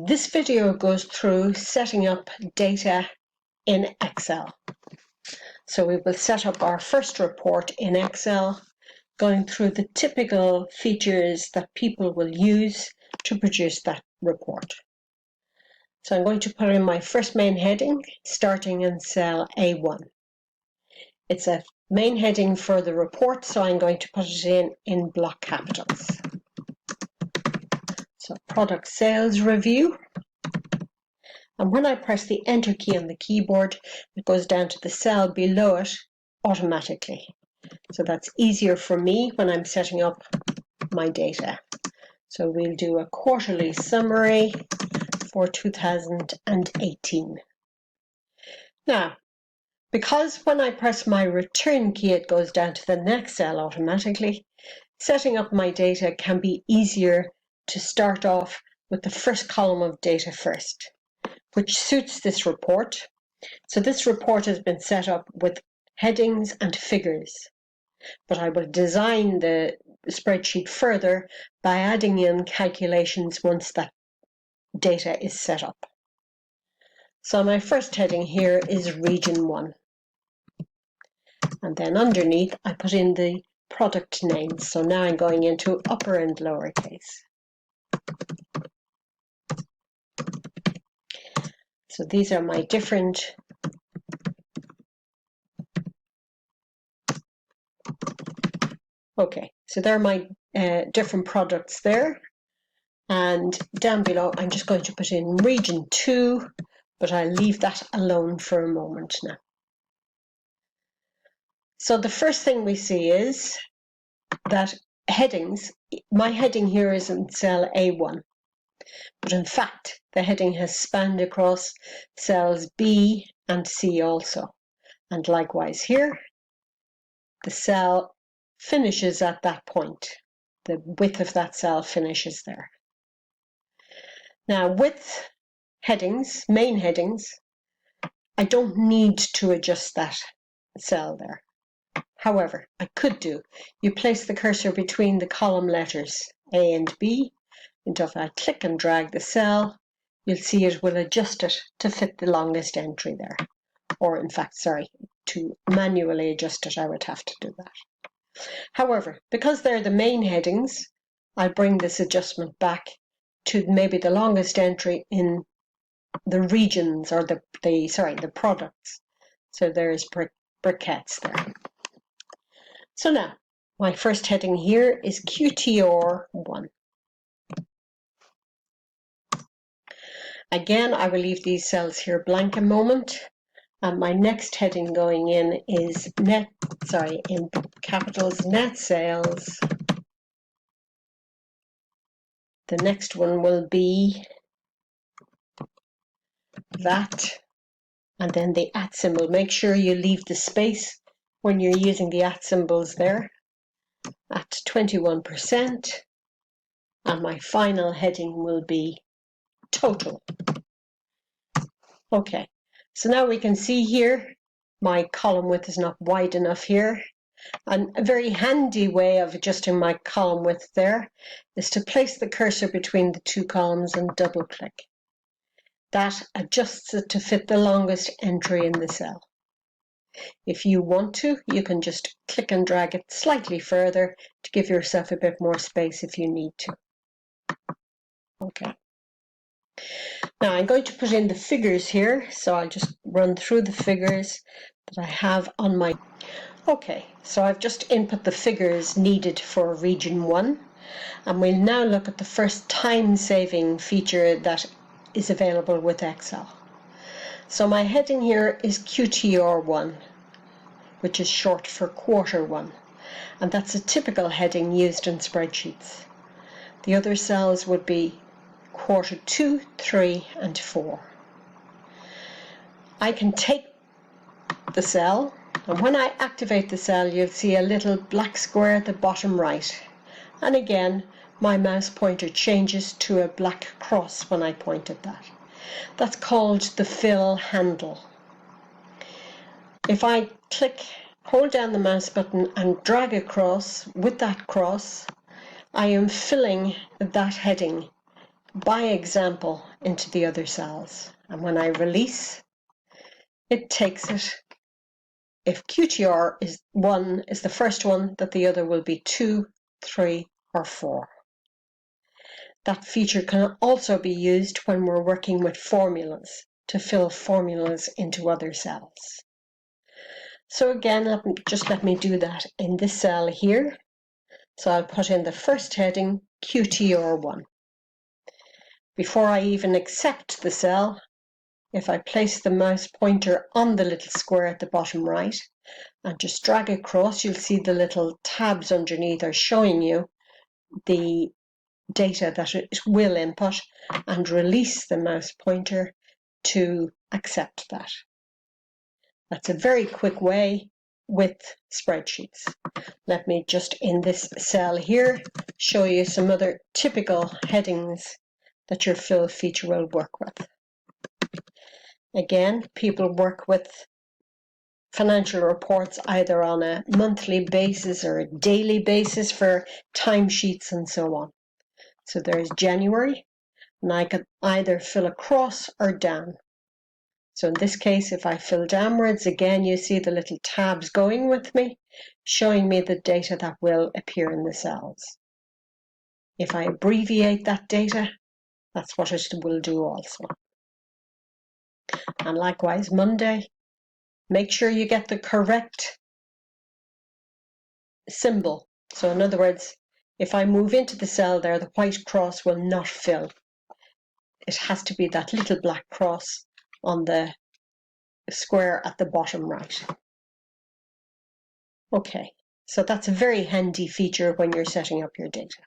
This video goes through setting up data in Excel. So we will set up our first report in Excel, going through the typical features that people will use to produce that report. So I'm going to put in my first main heading, starting in cell A1. It's a main heading for the report, so I'm going to put it in block capitals. So product sales review. And when I press the Enter key on the keyboard, it goes down to the cell below it automatically. So that's easier for me when I'm setting up my data. So we'll do a quarterly summary for 2018. Now, because when I press my Return key, it goes down to the next cell automatically, setting up my data can be easier to start off with the first column of data first, which suits this report. So this report has been set up with headings and figures, but I will design the spreadsheet further by adding in calculations once that data is set up. So my first heading here is Region 1. And then underneath I put in the product names. So now I'm going into upper and lowercase. So these are my different so there are my different products there. And down below, I'm just going to put in Region 2, but I'll leave that alone for a moment now. So the first thing we see is that headings, my heading here is in cell A1, but in fact, the heading has spanned across cells B and C also. And likewise here, the cell finishes at that point. The width of that cell finishes there. Now with headings, main headings, I don't need to adjust that cell there. However, I could do. You place the cursor between the column letters A and B, and if I click and drag the cell, you'll see it will adjust it to fit the longest entry there. Or in fact, sorry, to manually adjust it, I would have to do that. However, because they're the main headings, I'll bring this adjustment back to maybe the longest entry in the regions or the products. So there's briquettes there. So now, my first heading here is QTR1. Again, I will leave these cells here blank a moment. And my next heading going in is in capitals, net sales. The next one will be that, and then the @ symbol. Make sure you leave the space when you're using the @ symbols there at 21%. And my final heading will be total. Okay, so now we can see here my column width is not wide enough here. And a very handy way of adjusting my column width there is to place the cursor between the two columns and double click. That adjusts it to fit the longest entry in the cell. If you want to, you can just click and drag it slightly further to give yourself a bit more space if you need to. Okay. Now I'm going to put in the figures here, so I'll just run through the figures that I have on my... Okay, so I've just input the figures needed for Region 1, and we'll now look at the first time-saving feature that is available with Excel. So my heading here is QTR1, which is short for quarter 1, and that's a typical heading used in spreadsheets. The other cells would be quarter 2, 3, and 4. I can take the cell, and when I activate the cell, you'll see a little black square at the bottom right. And again, my mouse pointer changes to a black cross when I point at that. That's called the fill handle. If I hold down the mouse button and drag across with that cross, I am filling that heading by example into the other cells. And when I release, it takes it. If QTR is 1 is the first one, that the other will be 2, 3, or 4. That feature can also be used when we're working with formulas, to fill formulas into other cells. So again, just let me do that in this cell here. So I'll put in the first heading, QTR1. Before I even accept the cell, if I place the mouse pointer on the little square at the bottom right and just drag across, you'll see the little tabs underneath are showing you the data that it will input, and release the mouse pointer to accept that. That's a very quick way with spreadsheets. Let me just, in this cell here, show you some other typical headings that your fill feature will work with. Again, people work with financial reports either on a monthly basis or a daily basis for timesheets and so on. So there's January, and I can either fill across or down. So in this case, if I fill downwards, again, you see the little tabs going with me, showing me the data that will appear in the cells. If I abbreviate that data, that's what it will do also. And likewise, Monday, make sure you get the correct symbol. So in other words, if I move into the cell there, the white cross will not fill. It has to be that little black cross on the square at the bottom right. Okay, so that's a very handy feature when you're setting up your data.